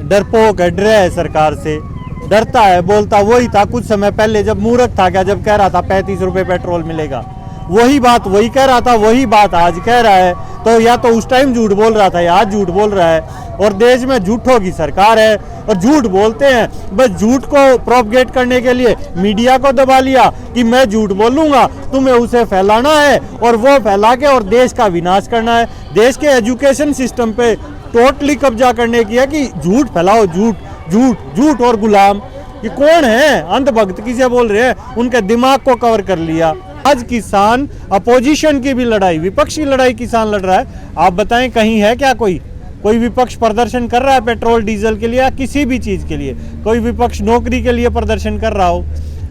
डरपोक है, डर है सरकार से, डरता है, बोलता वही था कुछ समय पहले जब मूर्ख था क्या, जब कह रहा था 35 रुपए पेट्रोल मिलेगा, वही बात वही कह रहा था, वही बात आज कह रहा है। तो या तो उस टाइम झूठ बोल रहा था या आज झूठ बोल रहा है। और देश में झूठों की सरकार है और झूठ बोलते हैं, बस झूठ को प्रोपगेट करने के लिए मीडिया को दबा लिया कि मैं झूठ बोलूंगा, तुम्हें उसे फैलाना है और वो फैला के और देश का विनाश करना है। देश के एजुकेशन सिस्टम पे टोटली कब्जा करने की है कि झूठ फैलाओ, झूठ झूठ झूठ और गुलाम। ये कौन है, अंधभक्त किसे बोल रहे हैं, उनके दिमाग को कवर कर लिया। आज किसान अपोजिशन की भी लड़ाई, विपक्ष की लड़ाई किसान लड़ रहा है। आप बताएं कहीं है क्या कोई विपक्ष प्रदर्शन कर रहा है पेट्रोल डीजल के लिए या किसी भी चीज के लिए? कोई विपक्ष नौकरी के लिए प्रदर्शन कर रहा हो?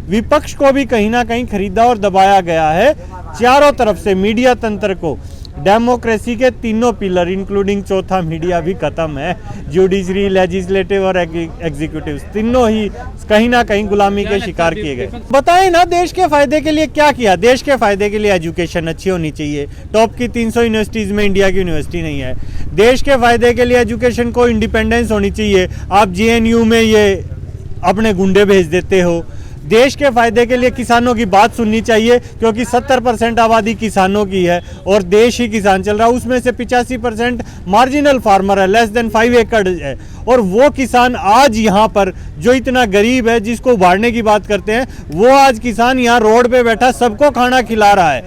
विपक्ष को भी कहीं ना कहीं खरीदा और दबाया गया है चारों तरफ से। मीडिया तंत्र को, डेमोक्रेसी के तीनों पिलर इंक्लूडिंग चौथा मीडिया भी खत्म है। जुडिशरी, लेजिस्लेटिव और एग्जीक्यूटिव तीनों ही कहीं ना कहीं गुलामी के शिकार किए गए। बताएं ना देश के फायदे के लिए क्या किया। देश के फायदे के लिए एजुकेशन अच्छी होनी चाहिए। टॉप की 300 यूनिवर्सिटीज में इंडिया की यूनिवर्सिटी नहीं है। देश के फायदे के लिए एजुकेशन को इंडिपेंडेंस होनी चाहिए। आप JNU में ये अपने गुंडे भेज देते हो। देश के फायदे के लिए किसानों की बात सुननी चाहिए क्योंकि 70% आबादी किसानों की है और देश ही किसान चल रहा है। उसमें से 85% मार्जिनल फार्मर है, लेस देन 5 एकड़ है। और वो किसान आज यहाँ पर जो इतना गरीब है, जिसको उभारने की बात करते हैं, वो आज किसान यहाँ रोड पे बैठा सबको खाना खिला रहा है।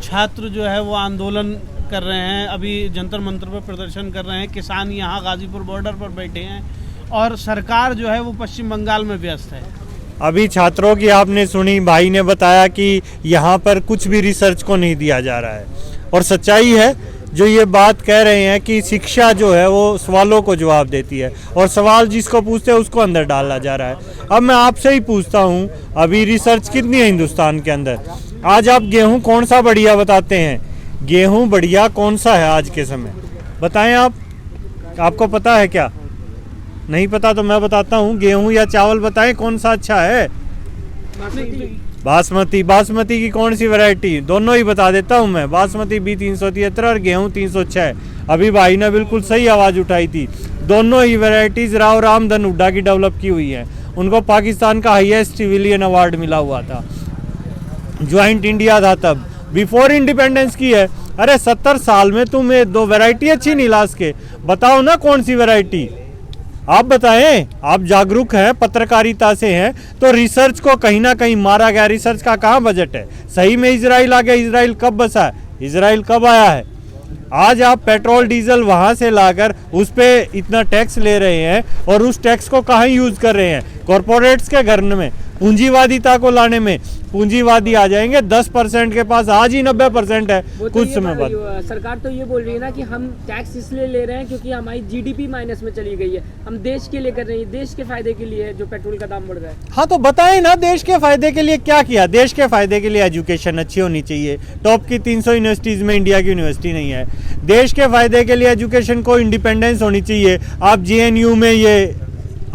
छात्र जो है वो आंदोलन कर रहे हैं, अभी जंतर मंतर पर प्रदर्शन कर रहे हैं। किसान यहाँ गाजीपुर बॉर्डर पर बैठे हैं और सरकार जो है वो पश्चिम बंगाल में व्यस्त है। अभी छात्रों की आपने सुनी, भाई ने बताया कि यहाँ पर कुछ भी रिसर्च को नहीं दिया जा रहा है। और सच्चाई है जो ये बात कह रहे हैं कि शिक्षा जो है वो सवालों को जवाब देती है और सवाल जिसको पूछते हैं उसको अंदर डाला जा रहा है। अब मैं आपसे ही पूछता हूँ, अभी रिसर्च कितनी है हिंदुस्तान के अंदर? आज आप गेहूँ कौन सा बढ़िया बताते हैं? गेहूँ बढ़िया कौन सा है आज के समय? बताएं आप, आपको पता है क्या? नहीं पता तो मैं बताता हूँ। गेहूं या चावल बताएं कौन सा अच्छा है? बासमती। बासमती की कौन सी वैरायटी? दोनों ही बता देता हूँ मैं। बासमती B373 और गेहूं 306। अभी भाई ने बिल्कुल सही आवाज़ उठाई थी। दोनों ही वैरायटीज राव रामधन हुड्डा की डेवलप की हुई है। उनको पाकिस्तान का हाईएस्ट सिविलियन अवार्ड मिला हुआ था, ज्वाइंट इंडिया था तब, बिफोर इंडिपेंडेंस की है। अरे 70 साल में तुम्हें 2 वैरायटी अच्छी नहीं ला सके? बताओ ना कौन सी वैरायटी, आप बताएं। आप जागरूक हैं, पत्रकारिता से हैं, तो रिसर्च को कहीं ना कहीं मारा गया। रिसर्च का कहाँ बजट है? सही में इजराइल आ गया? इजराइल कब बसा है? इजराइल कब आया है? आज आप पेट्रोल डीजल वहां से लाकर उस पर इतना टैक्स ले रहे हैं और उस टैक्स को कहाँ यूज कर रहे हैं? कॉरपोरेट्स के घर में, पूंजीवादिता को लाने में। पूंजीवादी आ जाएंगे, 10% के पास आज ही 90% है कुछ समय बाद। सरकार तो ये बोल रही है ना कि हम टैक्स इसलिए ले रहे हैं क्योंकि हमारी GDP माइनस में चली गई है। हम देश के लिए कर रहे हैं, देश के फायदे के लिए जो पेट्रोल का दाम बढ़ रहा है। हाँ तो बताएं ना देश के फायदे के लिए क्या किया। देश के फायदे के लिए एजुकेशन अच्छी होनी चाहिए। टॉप की 300 यूनिवर्सिटीज में इंडिया की यूनिवर्सिटी नहीं है। देश के फायदे के लिए एजुकेशन को इंडिपेंडेंस होनी चाहिए। आप JNU में ये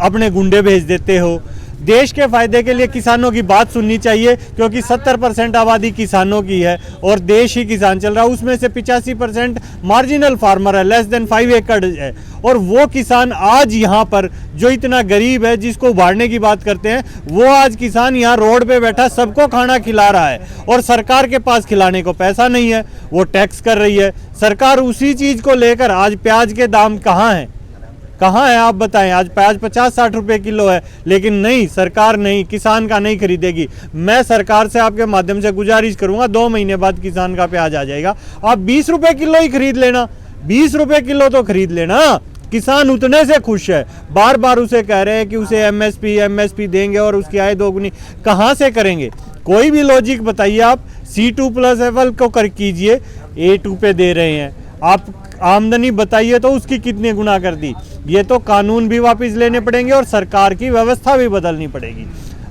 अपने गुंडे भेज देते हो। देश के फायदे के लिए किसानों की बात सुननी चाहिए क्योंकि 70% आबादी किसानों की है और देश ही किसान चल रहा है। उसमें से 85% मार्जिनल फार्मर है, लेस देन 5 एकड़ है। और वो किसान आज यहाँ पर जो इतना गरीब है, जिसको उभारने की बात करते हैं, वो आज किसान यहाँ रोड पे बैठा सबको खाना खिला रहा है और सरकार के पास खिलाने को पैसा नहीं है, वो टैक्स कर रही है। सरकार उसी चीज़ को लेकर, आज प्याज के दाम कहाँ हैं? कहाँ है आप बताएं? आज प्याज 50-60 रुपए किलो है, लेकिन नहीं, सरकार नहीं, किसान का नहीं खरीदेगी। मैं सरकार से आपके माध्यम से गुजारिश करूंगा, 2 महीने बाद किसान का प्याज आ जाएगा, आप 20 रुपए किलो ही खरीद लेना। 20 रुपए किलो तो खरीद लेना। किसान उतने से खुश है। बार बार उसे कह रहे हैं कि उसे MSP देंगे और उसकी आय दोगुनी। कहाँ से करेंगे? कोई भी लॉजिक बताइए आप। C2+FL को कर कीजिए, A2 पे दे रहे हैं आप। आमदनी बताइए तो उसकी कितने गुना कर दी। ये तो कानून भी वापस लेने पड़ेंगे और सरकार की व्यवस्था भी बदलनी पड़ेगी।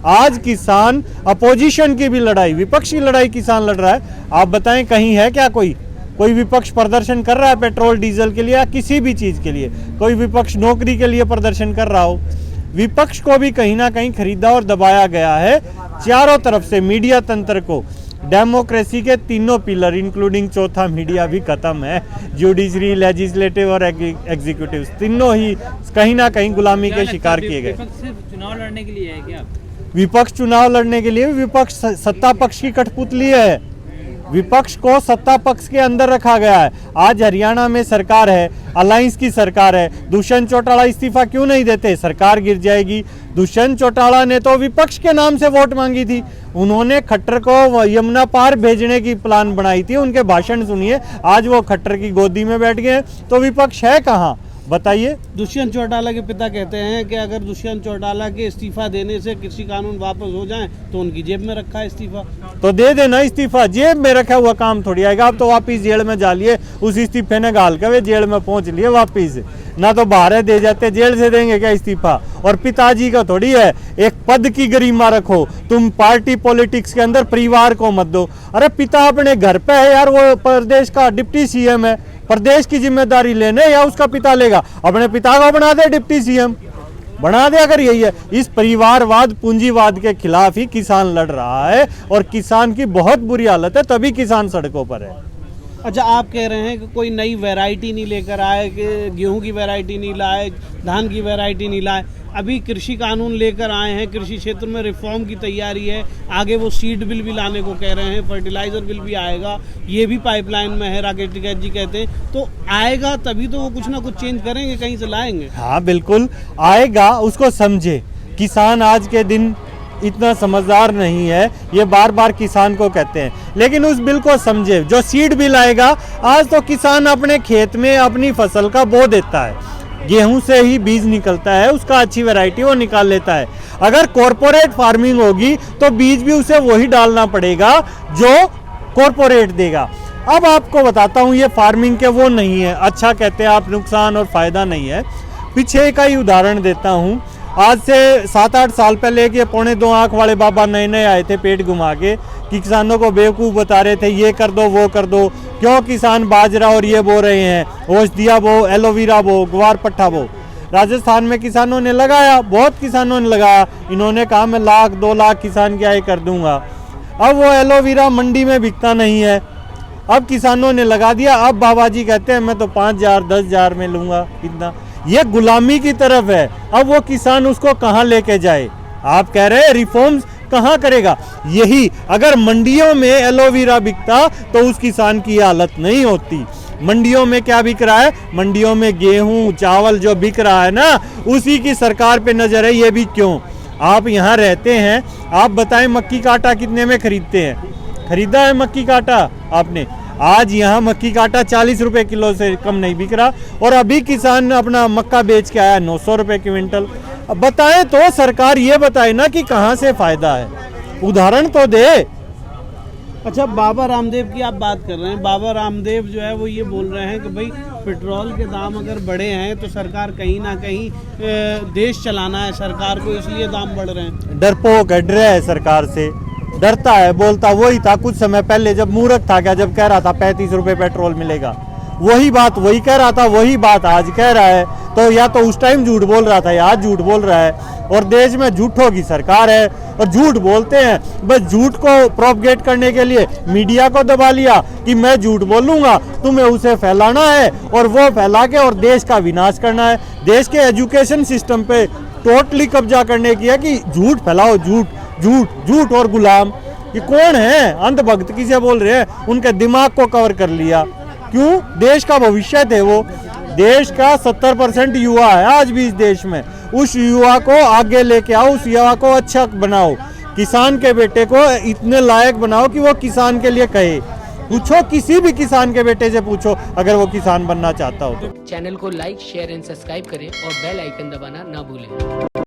आज किसान अपोजिशन की भी लड़ाई, विपक्ष की लड़ाई किसान लड़ रहा है। आप बताएं कहीं है क्या कोई विपक्ष प्रदर्शन कर रहा है पेट्रोल डीजल के लिए या किसी भी चीज के लिए? कोई विपक्ष नौकरी के लिए प्रदर्शन कर रहा हो? विपक्ष को भी कहीं ना कहीं खरीदा और दबाया गया है चारों तरफ से। मीडिया तंत्र को, डेमोक्रेसी के तीनों पिलर इंक्लूडिंग चौथा मीडिया भी खत्म है। जुडिशरी, लेजिस्लेटिव और एग्जीक्यूटिव तीनों ही कहीं ना कहीं गुलामी के शिकार किए गए। सिर्फ चुनाव लड़ने के लिए है क्या? विपक्ष चुनाव लड़ने के लिए, विपक्ष सत्ता पक्ष की कठपुतली है। विपक्ष को सत्ता पक्ष के अंदर रखा गया है। आज हरियाणा में सरकार है, अलायंस की सरकार है। दुष्यंत चौटाला इस्तीफा क्यों नहीं देते? सरकार गिर जाएगी। दुष्यंत चौटाला ने तो विपक्ष के नाम से वोट मांगी थी। उन्होंने खट्टर को यमुना पार भेजने की प्लान बनाई थी। उनके भाषण सुनिए। आज वो खट्टर की गोदी में बैठ गए, तो विपक्ष है कहाँ बताइए? दुष्यंत चौटाला के पिता कहते हैं कि अगर दुष्यंत चौटाला के इस्तीफा देने से कृषि कानून वापस हो जाएं तो उनकी जेब में रखा है इस्तीफा। तो दे देना इस्तीफा, जेब में रखा हुआ काम थोड़ी आएगा। अब तो वापिस जेल में जा लिए, उस इस्तीफे ने गाल के वे जेल में पहुंच लिए वापिस, ना तो बाहर दे जाते, जेल से देंगे क्या इस्तीफा? और पिताजी का थोड़ी है, एक पद की गरिमा रखो। तुम पार्टी पॉलिटिक्स के अंदर परिवार को मत दो। अरे पिता अपने घर पे है यार, वो प्रदेश का डिप्टी सीएम है, प्रदेश की जिम्मेदारी लेने या उसका पिता लेगा? अपने पिता को बना दे डिप्टी सीएम, बना दे। अगर यही है, इस परिवारवाद पूंजीवाद के खिलाफ ही किसान लड़ रहा है और किसान की बहुत बुरी हालत है, तभी किसान सड़कों पर है। अच्छा, आप कह रहे हैं कि कोई नई वैरायटी नहीं लेकर आए, कि गेहूं की वैरायटी नहीं लाए, धान की वैरायटी नहीं लाए। अभी कृषि कानून लेकर आए हैं, कृषि क्षेत्र में रिफॉर्म की तैयारी है। आगे वो सीड बिल भी लाने को कह रहे हैं, फर्टिलाइजर बिल भी आएगा, ये भी पाइपलाइन में है, राकेश टिकैत जी कहते हैं। तो आएगा तभी तो वो कुछ ना कुछ चेंज करेंगे, कहीं से लाएंगे। हाँ बिल्कुल आएगा, उसको समझे। किसान आज के दिन इतना समझदार नहीं है, ये बार बार किसान को कहते हैं, लेकिन उस बिल को समझे। जो सीड बिल आएगा, आज तो किसान अपने खेत में अपनी फसल का बो देता है, गेहूं से ही बीज निकलता है, उसका अच्छी वैरायटी वो निकाल लेता है। अगर कॉरपोरेट फार्मिंग होगी तो बीज भी उसे वही डालना पड़ेगा जो कॉरपोरेट देगा। अब आपको बताता हूं, ये फार्मिंग के वो नहीं है। अच्छा कहते हैं आप, नुकसान और फायदा नहीं है। पीछे का ही उदाहरण देता हूं। आज से 7-8 साल पहले एक ये 2.25 आंख वाले बाबा नए नए आए थे पेट घुमा के, कि किसानों को बेवकूफ़ बता रहे थे, ये कर दो वो कर दो, क्यों किसान बाजरा और ये बो रहे हैं, ओसदिया बो, एलोवेरा बो, ग्वार पट्टा बो। राजस्थान में किसानों ने लगाया, बहुत किसानों ने लगाया। इन्होंने कहा मैं 1-2 लाख किसान की आय कर दूंगा। अब वो एलोवेरा मंडी में बिकता नहीं है, अब किसानों ने लगा दिया। अब बाबा जी कहते हैं मैं तो 5,000 10,000 में लूँगा, इतना। ये गुलामी की तरफ है। अब वो किसान उसको कहाँ लेके जाए? आप कह रहे हैं रिफॉर्म्स कहाँ करेगा? यही, अगर मंडियों में एलोवेरा बिकता तो उस किसान की हालत नहीं होती। मंडियों में क्या बिक रहा है? मंडियों में गेहूं चावल जो बिक रहा है ना, उसी की सरकार पे नजर है। ये भी क्यों? आप यहाँ रहते हैं, आप बताएं मक्की का आटा कितने में खरीदते हैं? खरीदा है मक्की का आटा आपने? आज यहाँ मक्की का आटा 40 रुपए किलो से कम नहीं बिक रहा, और अभी किसान अपना मक्का बेच के आया 900 रुपए क्विंटल। अब बताएं तो, सरकार ये बताए ना कि कहाँ से फायदा है, उदाहरण तो दे। अच्छा, बाबा रामदेव की आप बात कर रहे हैं। बाबा रामदेव जो है वो ये बोल रहे हैं कि भाई पेट्रोल के दाम अगर बढ़े हैं तो सरकार कहीं ना कहीं देश चलाना है सरकार को, इसलिए दाम बढ़ रहे हैं। डरपोक है, डर है सरकार से, डरता है। बोलता वही था कुछ समय पहले, जब मूर्ख था क्या, जब कह रहा था 35 रुपए पेट्रोल मिलेगा, वही बात वही कह रहा था, वही बात आज कह रहा है। तो या तो उस टाइम झूठ बोल रहा था या आज झूठ बोल रहा है। और देश में झूठों की सरकार है और झूठ बोलते हैं। बस झूठ को प्रोपगेट करने के लिए मीडिया को दबा लिया कि मैं झूठ बोलूंगा, तुम्हें उसे फैलाना है और वो फैला के और देश का विनाश करना है। देश के एजुकेशन सिस्टम पे टोटली कब्जा करने की है कि झूठ फैलाओ, झूठ झूठ झूठ और गुलाम। ये कौन है? अंधभक्त किसे बोल रहे हैं? उनके दिमाग को कवर कर लिया। क्यों? देश का भविष्य थे वो। देश का 70% युवा है आज भी इस देश में। उस युवा को आगे लेके आओ, उस युवा को अच्छा बनाओ। किसान के बेटे को इतने लायक बनाओ कि वो किसान के लिए कहे। पूछो, किसी भी किसान के बेटे से पूछो अगर वो किसान बनना चाहता हो तो। चैनल को लाइक शेयर एंड सब्सक्राइब करें और बेल आइकन दबाना ना भूलें।